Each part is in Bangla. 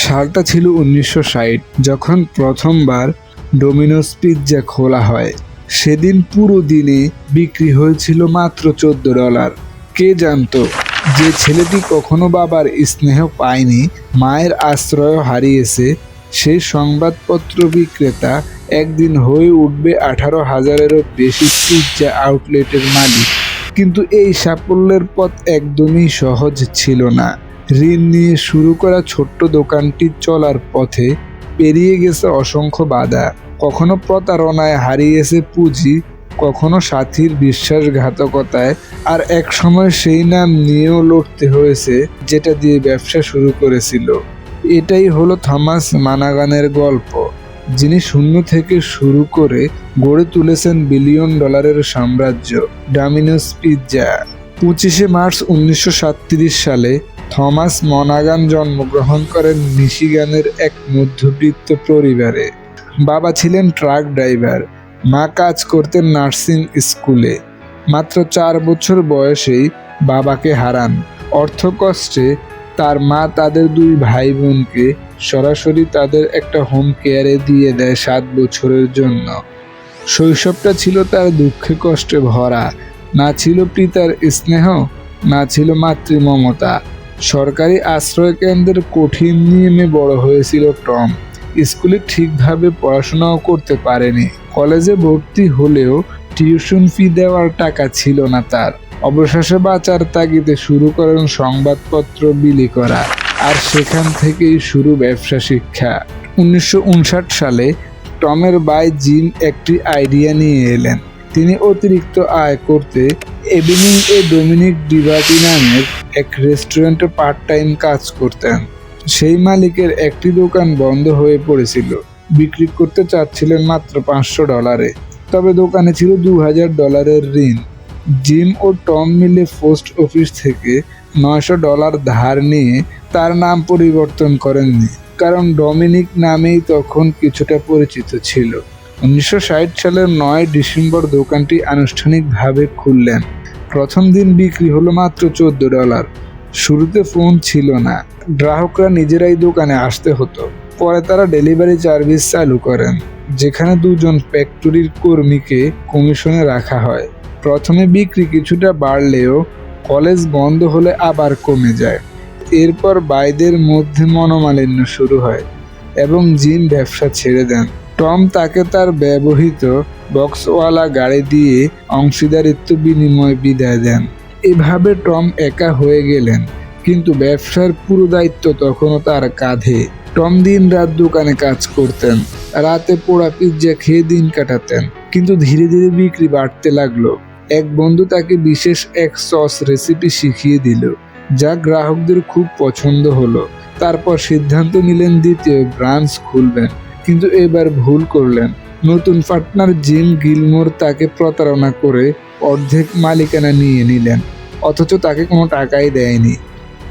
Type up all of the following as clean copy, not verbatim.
সালটা ছিল 1960, যখন প্রথমবার ডোমিনোস পিৎজা খোলা হয়। সেদিন পুরো দিনে বিক্রি হয়েছিল মাত্র $14। কে জানতো যে ছেলেটি কখনো বাবার স্নেহ পায়নি, মায়ের আশ্রয় হারিয়েছে, সেই সংবাদপত্র বিক্রেতা একদিন হয়ে উঠবে 18,000-এরও বেশি পিৎজা আউটলেটের মালিক। কিন্তু এই সাফল্যের পথ একদমই সহজ ছিল না। ঋণ নিয়ে শুরু করা ছোট্ট দোকানটি চলার পথে পেরিয়ে গেছে অসংখ্য বাধা। কখনো প্রতারণায় হারিয়েছে পুঁজি, কখনো সাথীর বিশ্বাসঘাতকতায়, আর এক সময় সেই নাম নিয়েও লড়তে হয়েছে যেটা দিয়ে ব্যবসা শুরু করেছিল। এটাই হলো থমাস মানাগানের গল্প, যিনি শূন্য থেকে শুরু করে গড়ে তুলেছেন $বিলিয়ন সাম্রাজ্য, ডমিনোস পিৎজা। 25শে মার্চ 1937 সালে থমাস মনাগান জন্মগ্রহণ করেন মিশিগানের এক মধ্যবিত্ত পরিবারে। বাবা ছিলেন ট্রাক ড্রাইভার, মা কাজ করতেন নার্সিং স্কুলে। মাত্র 4 বছর বয়সেই বাবাকে হারান। অর্থকষ্টে তার মা তাদের 2 ভাই বোনকে সরাসরি তাদের একটা হোম কেয়ারে দিয়ে দেয় 7 বছরের জন্য। শৈশবটা ছিল তার দুঃখে কষ্টে ভরা। না ছিল পিতার স্নেহ, না ছিল মাতৃমমতা। সরকারি আশ্রয় কেন্দ্রের কঠিন নিয়মে বড় হয়েছিল টম। স্কুলে ঠিকভাবে পড়াশোনাও করতে পারেনি। কলেজে ভর্তি হলেও টিউশন ফি দেওয়ার টাকা ছিল না তার। অবশেষে বাঁচার তাগিদে শুরু করেন সংবাদপত্র বিলি করা, আর সেখান থেকেই শুরু ব্যবসা শিক্ষা। 1959 সালে টমের ভাই জিম একটি আইডিয়া নিয়ে এলেন। তিনি অতিরিক্ত আয় করতে এভিনিং এ ডোমিনিক ডিভার্টি নামের এক রেস্টুরেন্টে পার্ট টাইম কাজ করতেন। সেই মালিকের একটি দোকান বন্ধ হয়ে পড়েছিল। বিক্রি করতে চাচ্ছিলেন মাত্র $500, তবে দোকানে ছিল $2,000 ঋণ। জিম ও টম মিলে পোস্ট অফিস থেকে $900 ধার নিয়ে তার নাম পরিবর্তন করেননি, কারণ ডমিনিক নামেই তখন কিছুটা পরিচিত ছিল। 1960 সালের 9 ডিসেম্বর দোকানটি আনুষ্ঠানিকভাবে খুললেন। প্রথম দিন বিক্রি হলো মাত্র $14। শুরুতে ফোন ছিল না, গ্রাহকরা নিজেরাই দোকানে আসতে হতো। পরে তারা ডেলিভারি সার্ভিস চালু করেন, যেখানে 2 জন ফ্যাক্টরির কর্মীকে কমিশনে রাখা হয়। প্রথমে বিক্রি কিছুটা বাড়লেও কলেজ বন্ধ হলে আবার কমে যায়। এরপর ভাইদের মধ্যে মনোমালিন্য শুরু হয় এবং জিম ব্যবসা ছেড়ে দেন। টম তাকে তার ব্যবহৃত বক্সওয়ালা গাড়ি দিয়ে অংশীদারিত্ব বিনিময়ে বিদায় দেন। এভাবে টম একা হয়ে গেলেন, কিন্তু ব্যবসার পুরো দায়িত্ব তখনও তার কাঁধে। টম দিন রাত দোকানে কাজ করতেন, রাতে পোড়া পিৎজা খেয়ে দিন কাটাতেন। কিন্তু ধীরে ধীরে বিক্রি বাড়তে লাগলো। এক বন্ধু তাকে বিশেষ এক সস রেসিপি শিখিয়ে দিল, যা গ্রাহকদের খুব পছন্দ হলো। তারপর সিদ্ধান্ত নিলেন দ্বিতীয় ব্রাঞ্চ খুলবেন, কিন্তু এবার ভুল করলেন। নতুন পার্টনার জিম গিলমোর তাকে প্রতারণা করে অর্ধেক মালিকানা নিয়ে নিলেন, অথচ তাকে কোনো টাকাই দেয়নি।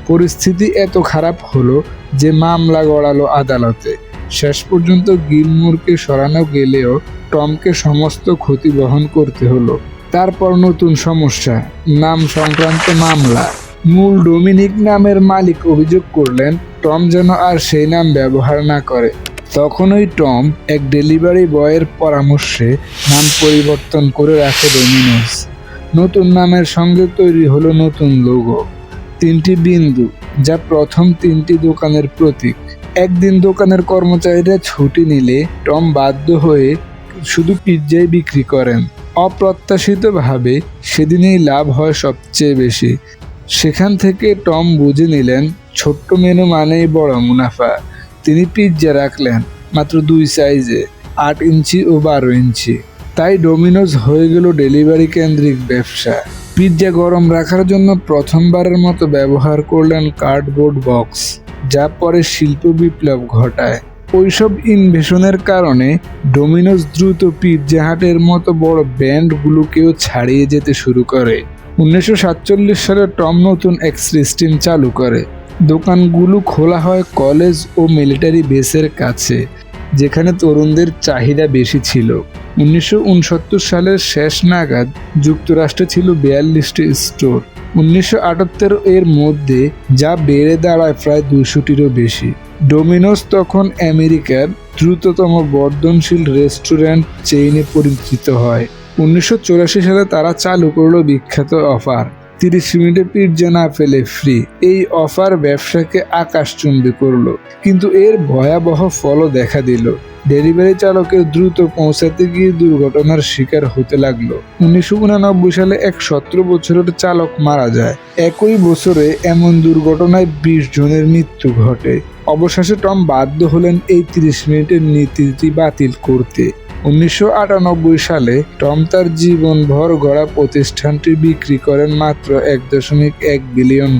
পরিস্থিতি এত খারাপ হলো যে মামলা গড়ালো আদালতে। শেষ পর্যন্ত গিলমোরকে সরানো গেলেও টমকে সমস্ত ক্ষতি বহন করতে হলো। তারপর নতুন সমস্যা, নাম সংক্রান্ত মামলা। মূল ডোমিনিক নামের মালিক অভিযোগ করলেন টম যেন আর সেই নাম ব্যবহার না করে। তখনই টম এক ডেলিভারি বয়ের পরামর্শে নাম পরিবর্তন করে রাখে ডোমিনোস। নতুন নামের সঙ্গে তৈরি হলো নতুন লোগো, 3টি বিন্দু, যা প্রথম 3টি দোকানের প্রতীক। একদিন দোকানের কর্মচারীরা ছুটি নিলে টম বাধ্য হয়ে শুধু পিৎজাই বিক্রি করেন। অপ্রত্যাশিতভাবে সেদিনেই লাভ হয় সবচেয়ে বেশি। সেখান থেকে টম বুঝে নিলেন ছোট্ট মেনু মানেই বড় মুনাফা। তিনি পিৎজা রাখলেন মাত্র 2 সাইজে, 8 ইঞ্চি ও 12 ইঞ্চি। তাই ডোমিনোস হয়ে গেল ডেলিভারি কেন্দ্রিক ব্যবসা। পিৎজা গরম রাখার জন্য প্রথমবারের মতো ব্যবহার করলেন কার্ডবোর্ড বক্স, যা পরে শিল্প বিপ্লব ঘটায়। ওইসব ইনভেশনের কারণে ডোমিনোস দ্রুত পিৎজা হাটের মতো বড় ব্র্যান্ডগুলোকেও ছাড়িয়ে যেতে শুরু করে। 1947 সালে টম নতুন এক সিস্টেম চালু করে। দোকানগুলো খোলা হয় কলেজ ও মিলিটারি বেসের কাছে, যেখানে তরুণদের চাহিদা বেশি ছিল। 1969 সালের শেষ নাগাদ যুক্তরাষ্ট্রে ছিল 42টি স্টোর। 1978 এর মধ্যে যা বেড়ে দাঁড়ায় প্রায় 200টিরও বেশি। ডোমিনোস তখন আমেরিকার দ্রুততম বর্ধনশীল রেস্টুরেন্ট চেইনে পরিচিত হয়। 1984 সালে তারা চালু করলো বিখ্যাত অফার, 30 মিনিটে পিৎজা না পেলে ফ্রি। এই অফার ব্যবসাকে আকাশচুম্বী করলো, কিন্তু এর ভয়াবহ ফলও দেখা দিল। ডেলিভারি চালকের দ্রুত পৌঁছাতে গিয়ে দুর্ঘটনার শিকার হতে লাগলো। 1989 সালে এক 17 বছরের চালক মারা যায়। একই বছরে এমন দুর্ঘটনায় 20 জনের মৃত্যু ঘটে। অবশেষে টম বাধ্য হলেন এই 30 মিনিটের নীতিটি বাতিল করতে। 1998 সালে টম তার জীবনভর গড়া প্রতিষ্ঠানটি বিক্রি করেন মাত্র $1.1 বিলিয়ন।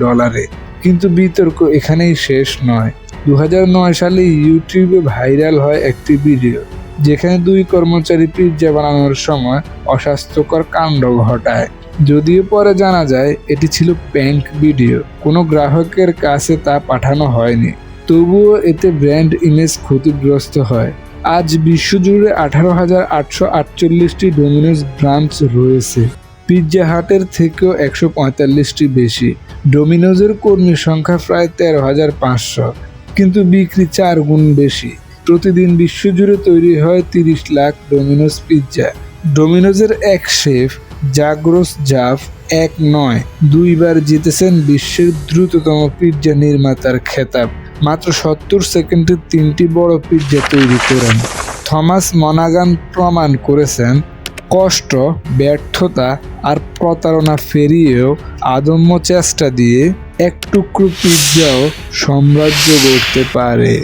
কিন্তু বিতর্ক এখানেই শেষ নয়। 2009 সালে ইউটিউবে ভাইরাল হয় একটি ভিডিও, যেখানে 2 কর্মচারী পিৎজা বানানোর সময় অস্বাস্থ্যকর কাণ্ড ঘটায়। যদিও পরে জানা যায় এটি ছিল প্র্যাঙ্ক ভিডিও, কোনো গ্রাহকের কাছে তা পাঠানো হয়নি। তবুও এতে ব্র্যান্ড ইমেজ ক্ষতিগ্রস্ত হয়। আজ বিশ্বজুড়ে 18,848টি ডোমিনোস ব্রাঞ্চ রয়েছে, পিৎজা হাটের থেকেও 145টি বেশি। ডোমিনোজের কর্মী সংখ্যা প্রায় 13,500, কিন্তু বিক্রি 4 গুণ বেশি। প্রতিদিন বিশ্বজুড়ে তৈরি হয় 30 লাখ ডোমিনোস পিৎজা। ডোমিনোজের এক শেফ জাগরোস জাফ 1 নয় 2 বার জিতেছেন বিশ্বের দ্রুততম পিৎজা নির্মাতার খেতাব। মাত্র 70 সেকেন্ডে 3টি বড় পিৎজা তৈরি করেন। থমাস মনাগান প্রমাণ করেছেন, কষ্ট, ব্যর্থতা আর প্রতারণা পেরিয়েও আদম্য চেষ্টা দিয়ে এক টুকরো পিৎজাও সাম্রাজ্য গড়তে পারে।